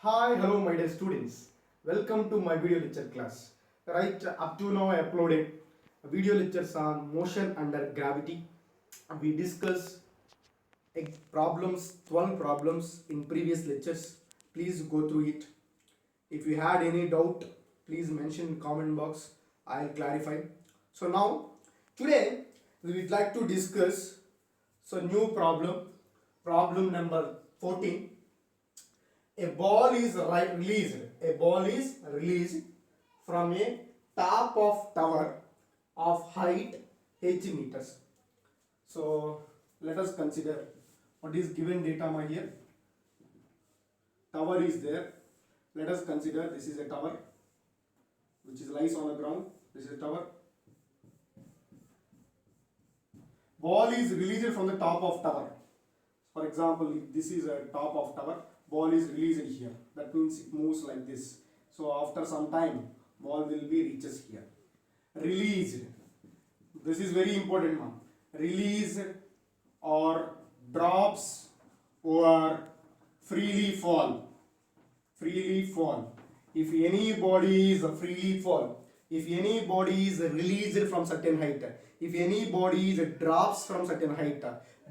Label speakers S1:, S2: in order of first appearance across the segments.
S1: Hi, hello my dear students. Welcome to my video lecture class. Right, up to now I uploaded video lectures on motion under gravity. We discuss problems, 12 problems in previous lectures. Please go through it. If you had any doubt, please mention in comment box. I'll clarify. So now, today we would like to discuss new problem number 14. A ball is released. A ball is released from a top of tower of height h meters. So let us consider what is given data here. Tower is there. Let us consider this is a tower which is lies on the ground. This is a tower. Ball is released from the top of tower. For example, if this is a top of tower, ball is released here. That means it moves like this. So after some time, ball will be reaches here. Released. This is very important one. Released or drops or freely fall. Freely fall. If any body is freely fall, if any body is released from certain height, if any body is drops from certain height,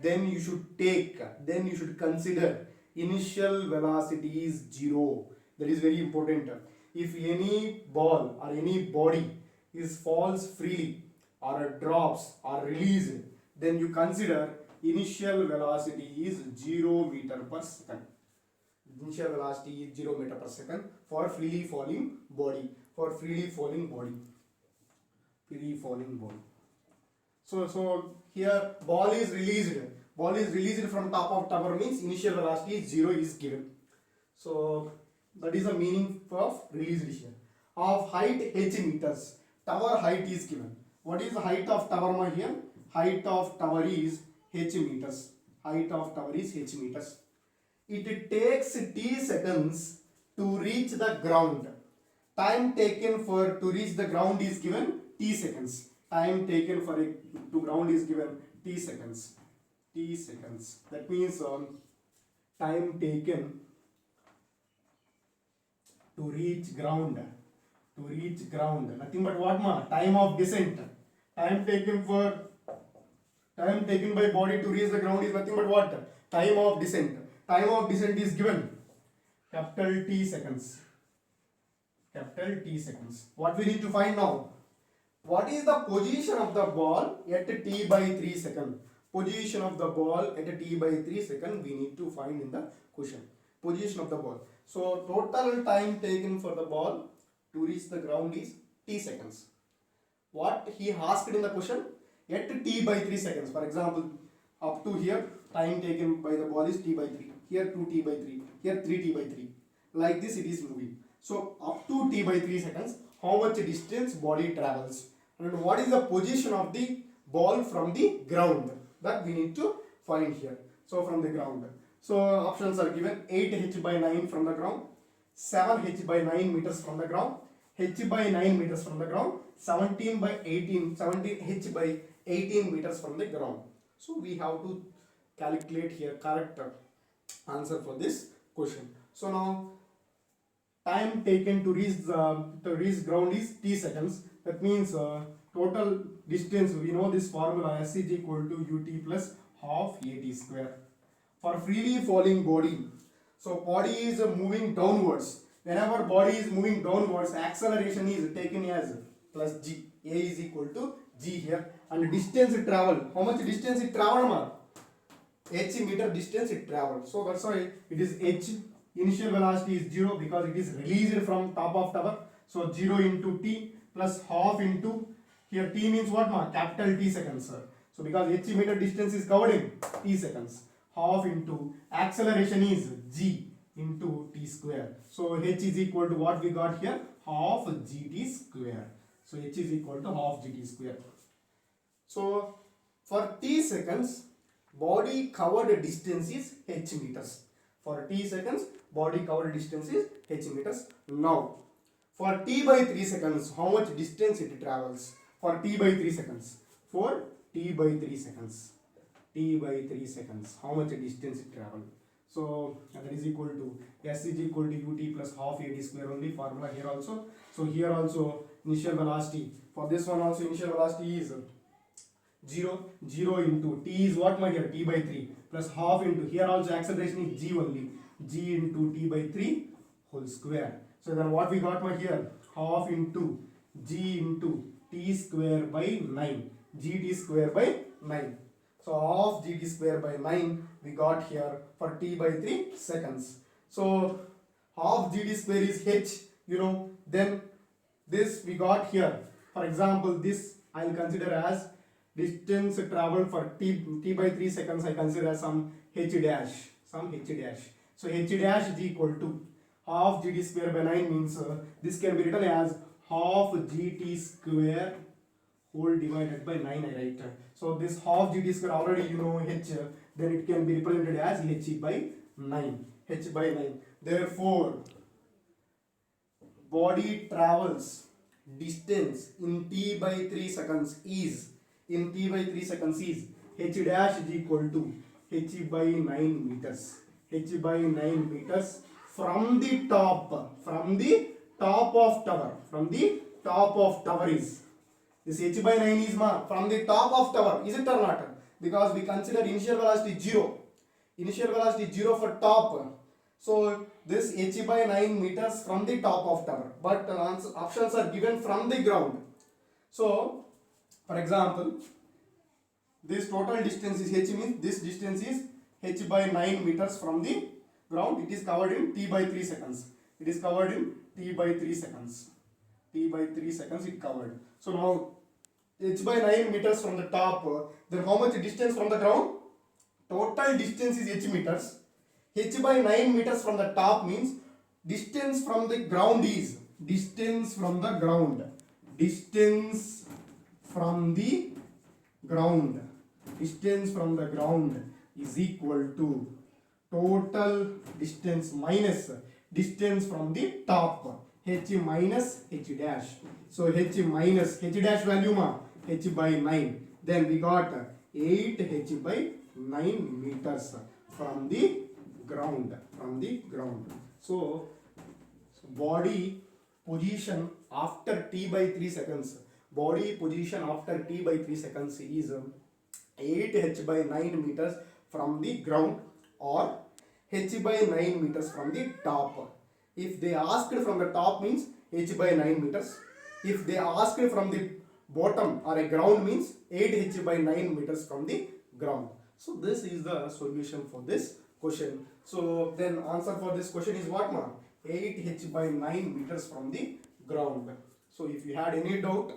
S1: then you should consider initial velocity is 0. That is very important. If any ball or any body is falls freely or drops or released, then you consider initial velocity is 0 meter per second. Initial velocity is 0 meter per second for freely falling body. So here ball is released. Ball is released from top of tower means initial velocity is 0 is given. So that is the meaning of released here. Of height h meters. Tower height is given. What is the height of tower here? Height of tower is h meters. Height of tower is h meters. It takes t seconds to reach the ground. Time taken to reach the ground is given t seconds. Time taken to ground is given t seconds. That means time taken to reach ground. Nothing but what time of descent. Time taken by body to reach the ground is nothing but what? Time of descent. Time of descent is given capital T seconds. What we need to find now? What is the position of the ball at t by 3 seconds? Position of the ball at t by 3 seconds we need to find in the question. Position of the ball. So total time taken for the ball to reach the ground is t seconds. What he asked in the question? At t by 3 seconds. For example, up to here time taken by the ball is t by 3. Here 2t by 3. Here 3t by 3. Like this it is moving. So up to t by 3 seconds, how much distance body travels? And what is the position of the ball from the ground? That we need to find here. So from the ground. So options are given 8h by 9 from the ground, 7h by 9 meters from the ground, h by 9 meters from the ground, 17h by 18 meters from the ground. So we have to calculate here correct answer for this question. So now time taken to reach ground is t seconds. That means total distance, we know this formula, S is equal to ut plus half at square. For freely falling body, so body is moving downwards. Whenever body is moving downwards, acceleration is taken as plus g. A is equal to g here. And distance it travel. How much distance it travel? H meter distance it travels. So that's why it is h. Initial velocity is 0 because it is released from top of tower. So 0 into t plus half into, here t means what capital T seconds, sir. So because h meter distance is covered in t seconds, half into acceleration is g into t square. So h is equal to what we got here, half gt square. So h is equal to half gt square. So for t seconds, body covered distance is h meters. For t seconds, body covered distance is h meters. Now, for t by 3 seconds, how much distance it travels? For t by 3 seconds. For t by 3 seconds. How much distance it travels? So that is equal to S is equal to ut plus half at square, only formula here also. So here also initial velocity, for this one also initial velocity is 0, 0 into t is what, my dear? T by 3 plus half into, here also acceleration is g only, g into t by 3 whole square. So then what we got, my here? Half into g into t square by 9, gt square by 9. So half gt square by 9 we got here for t by 3 seconds. So half gt square is h, then this we got here. For example, this I will consider as distance traveled for t by 3 seconds. I consider as some h dash, So h dash is equal to half gt square by 9 means this can be written as half gt square whole divided by 9, I write. So this half gt square already h, then it can be represented as h by 9. Therefore, body travels distance in t by 3 seconds is h dash is equal to h by 9 meters. From the top of tower is, this h by 9 is from the top of tower, is it or not? Because we consider initial velocity 0 for top. So this h by 9 meters from the top of tower, but options are given from the ground. So for example, this total distance is h, means this distance is h by 9 meters from the ground. It is covered in t by 3 seconds. T by 3 seconds it covered. So now h by 9 meters from the top, then how much distance from the ground? Total distance is h meters. H by 9 meters from the top means distance from the ground is distance from the ground is equal to total distance minus distance from the top, h minus h dash. So h dash value h by 9, then we got 8 h by 9 meters from the ground. So body position after t by 3 seconds is 8 h by 9 meters from the ground or h by 9 meters from the top. If they asked from the top means h by 9 meters. If they asked from the bottom or a ground means 8 h by 9 meters from the ground. So this is the solution for this question. So then answer for this question is what, 8 h by 9 meters from the ground. So if you had any doubt,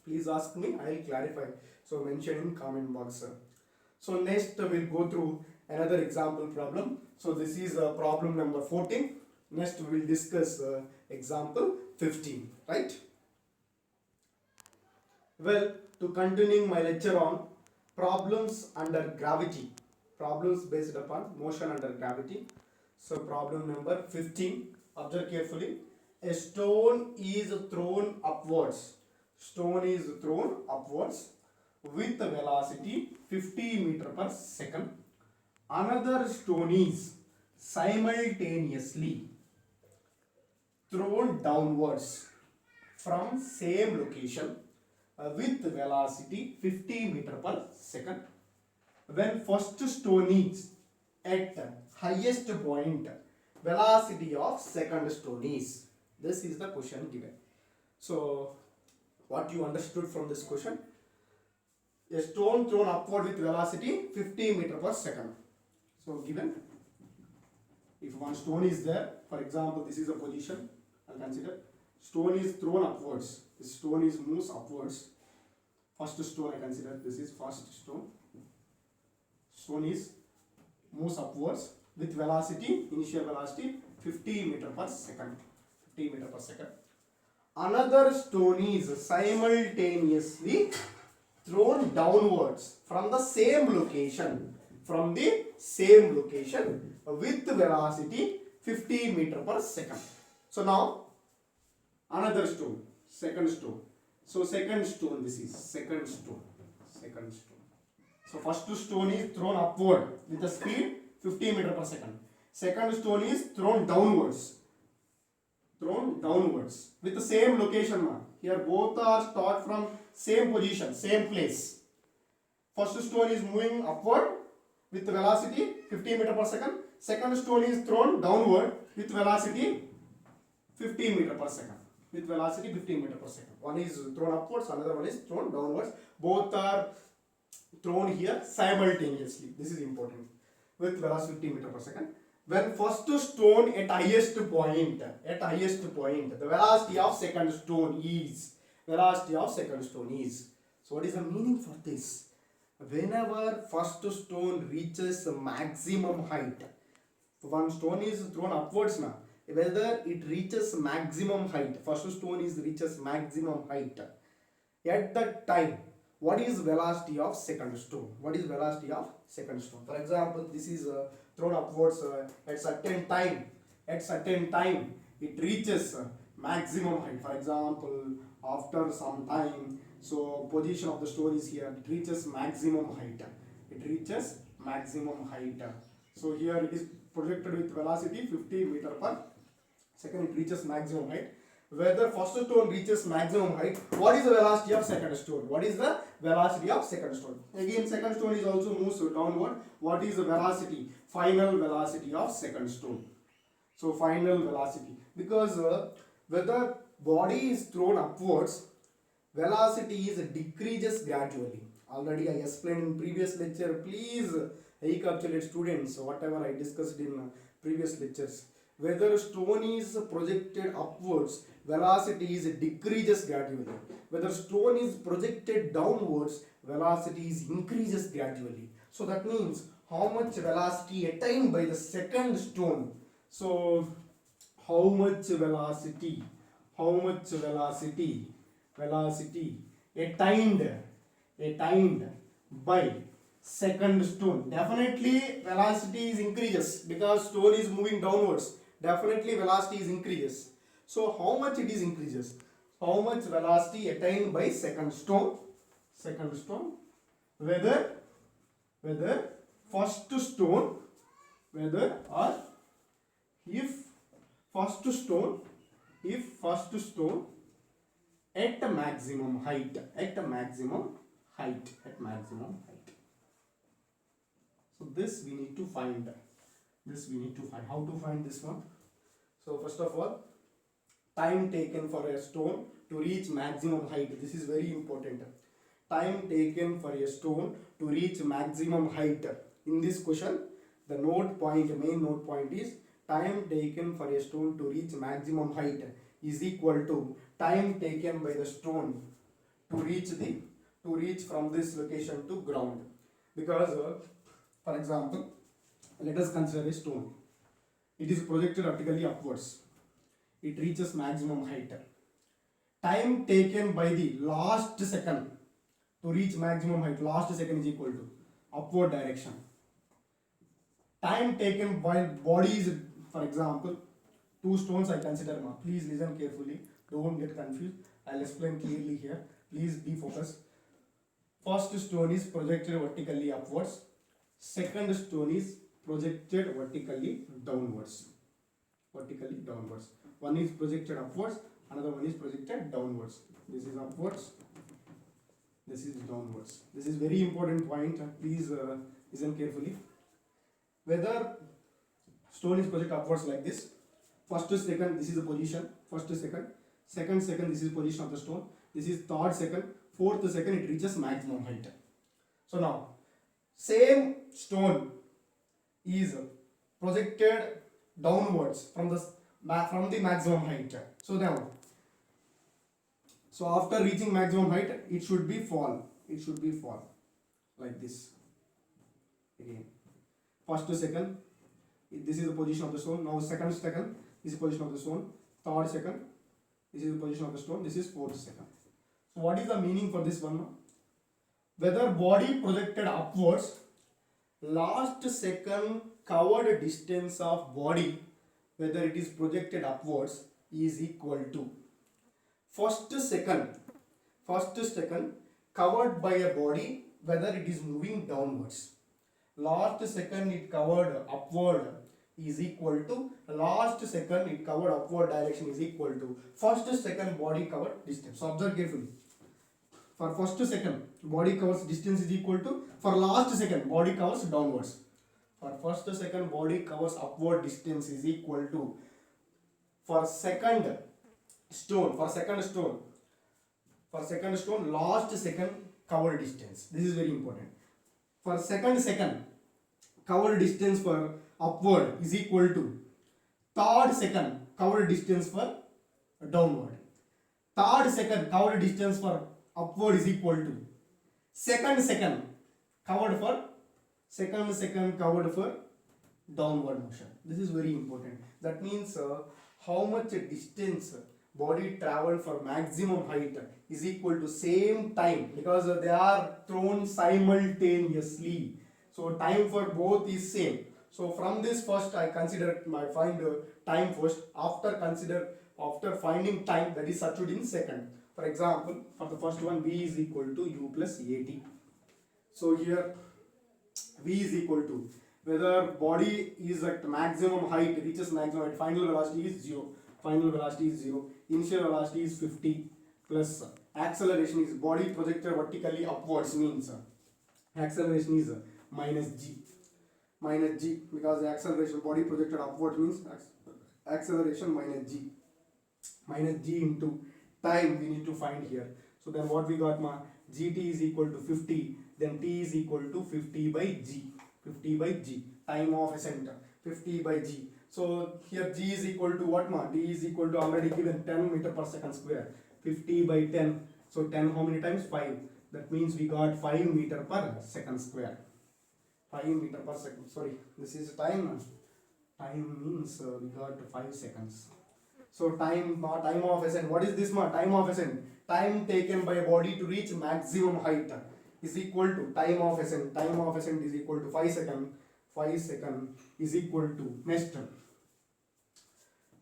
S1: please ask me, I will clarify. So mention in comment box. So next we'll go through another example problem. So this is problem number 14. Next we will discuss example 15, right? Well, to continuing my lecture on problems under gravity, problems based upon motion under gravity. So problem number 15, observe carefully. A stone is thrown upwards with a velocity 50 meter per second. Another stone is simultaneously thrown downwards from same location with velocity 50 meter per second. When first stone is at highest point, velocity of second stone is. This is the question given. So what you understood from this question? A stone thrown upward with velocity 50 meter per second. So given, if one stone is there, for example, this is a position, I'll consider stone is thrown upwards. This stone is moves upwards. First stone I consider, this is first stone. Stone is moves upwards with velocity, initial velocity 50 meter per second. Another stone is simultaneously thrown downwards from the same location with velocity 50 meter per second. So now another stone, second stone. So second stone, this is second stone. So first stone is thrown upward with a speed 15 meter per second. Second stone is thrown downwards. Thrown downwards with the same location now. Here both are start from same position, same place. First stone is moving upward with velocity 15 meter per second. Second stone is thrown downward with velocity 15 meter per second. With velocity 15 meter per second. One is thrown upwards, another one is thrown downwards. Both are thrown here simultaneously. This is important. With velocity 15 meter per second. When first stone at highest point, the velocity of second stone is. So what is the meaning for this? Whenever first stone reaches maximum height, one stone is thrown upwards now. Whether it reaches maximum height, first stone reaches maximum height. At that time, what is velocity of second stone? For example, this is thrown upwards at certain time. It reaches maximum height. For example, after some time, so position of the stone is here. It reaches maximum height. So here it is projected with velocity 50 meter per second. It reaches maximum height. Whether first stone reaches maximum height, what is the velocity of second stone? Again, second stone is also moves downward. What is the velocity? Final velocity of second stone. So final velocity, because whether body is thrown upwards, velocity is decreases gradually. Already I explained in previous lecture. Please recapitulate, students, whatever I discussed in previous lectures. Whether stone is projected upwards, velocity is decreases gradually. Whether stone is projected downwards, velocity is increases gradually. So that means how much velocity attained by the second stone. So how much velocity attained by second stone? Definitely velocity is increases because stone is moving downwards. Definitely velocity is increases. So how much it is increases? How much velocity attained by second stone? Whether first stone, if first stone at maximum height. So this we need to find. How to find this one? So first of all, time taken for a stone to reach maximum height. This is very important. Time taken for a stone to reach maximum height. In this question, the main note point is time taken for a stone to reach maximum height is equal to time taken by the stone to reach from this location to ground. Because for example, let us consider a stone. It is projected vertically upwards. It reaches maximum height. Time taken by the last second to reach maximum height, last second is equal to upward direction. Time taken while body is, for example, two stones I consider now. Please listen carefully. Don't get confused. I'll explain clearly here. Please be focused. First stone is projected vertically upwards. Second stone is projected vertically downwards. One is projected upwards, another one is projected downwards. This is upwards, this is downwards. This is very important point. Please listen carefully. Whether stone is projected upwards like this, first to second, this is the position. First to second, second, this is position of the stone. This is third second, fourth second, it reaches maximum height. So now, same stone is projected downwards from the maximum height. So now, so after reaching maximum height, it should be fall like this. Again, first to second, this is the position of the stone. Now second, this is the position of the stone. Third second, this is the position of the stone. This is fourth second. So what is the meaning for this one? Whether body projected upwards, last second covered distance of body, whether it is projected upwards, is equal to first second covered by a body, whether it is moving downwards. last second it covered upward is equal to last second it covered upward direction is equal to first second body covered distance. So observe carefully. For first second body covers distance is equal to, for last second body covers downwards. For first second body covers upward distance is equal to, for second stone last second cover distance. This is very important. For second cover distance for upward is equal to third second cover distance for downward. Third second cover distance for upward is equal to second covered for downward motion. This is very important. That means how much distance body traveled for maximum height is equal to same time, because they are thrown simultaneously. So time for both is same. So from this first I find time first. After finding time, that is substitute in second. For example, for the first one, V is equal to U plus AT. So here V is equal to, whether body is at maximum height, reaches maximum height, final velocity is 0. Initial velocity is 50 plus acceleration is body projected vertically upwards, means acceleration is minus g, because the acceleration body projected upward means acceleration minus g into time we need to find here. So then what we got, gt is equal to 50, then t is equal to 50 by g, time of ascent 50 by g. So here g is equal to what, d is equal to already given 10 meter per second square, 50 by 10. So 10 how many times? 5. That means we got 5 meter per second square. 5 meter per second. Sorry, this is time. Time means we got 5 seconds. So time of ascent. What is this, time of ascent? Time taken by a body to reach maximum height is equal to time of ascent. Time of ascent is equal to 5 seconds. 5 seconds is equal to, next,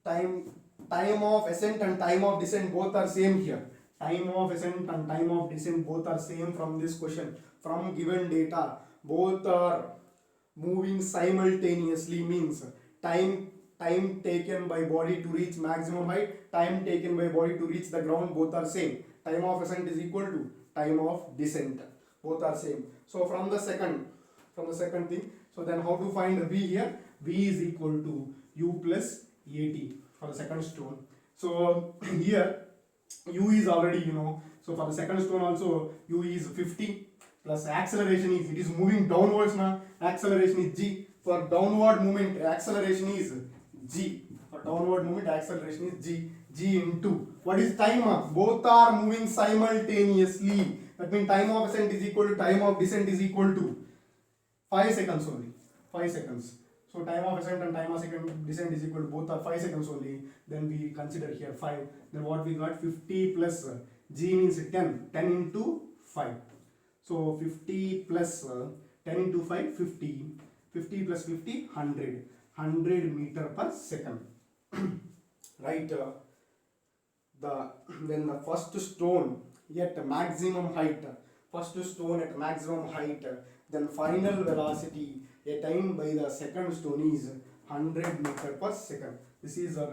S1: time of ascent and time of descent both are same here. Time of ascent and time of descent both are same from this question. From given data, both are moving simultaneously, means time taken by body to reach maximum height, time taken by body to reach the ground, both are same. Time of ascent is equal to time of descent, both are same. So from the second thing, so then how to find V here? V is equal to U plus AT for the second stone. So here U is already so for the second stone also U is 50 plus acceleration is, it is moving downwards now, acceleration is g. For downward movement acceleration is g. For downward movement acceleration is g into what is time? Both are moving simultaneously. That means time of ascent is equal to time of descent is equal to 5 seconds only. 5 seconds. So time of ascent and time of descent is equal to, both are 5 seconds only. Then we consider here 5. Then what we got? 50 plus g means 10 into 5. So 50 plus 10 into 5, 50. 50 plus 50, 100 meter per second. Right? Then the first stone at maximum height. Then final velocity attained by the second stone is 100 meter per second. This is the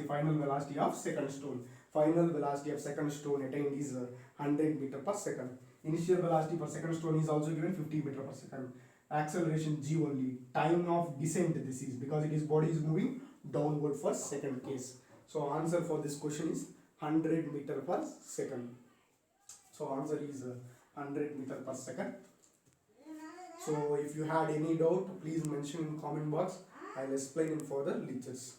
S1: final velocity of second stone. Final velocity of second stone attained is 100 meter per second. Initial velocity for second stone is also given 50 meter per second. Acceleration g only. Time of descent this is, because it is body is moving downward for second case. So answer for this question is 100 meter per second. So answer is 100 meter per second. So if you had any doubt, please mention in comment box. I'll explain in further lectures.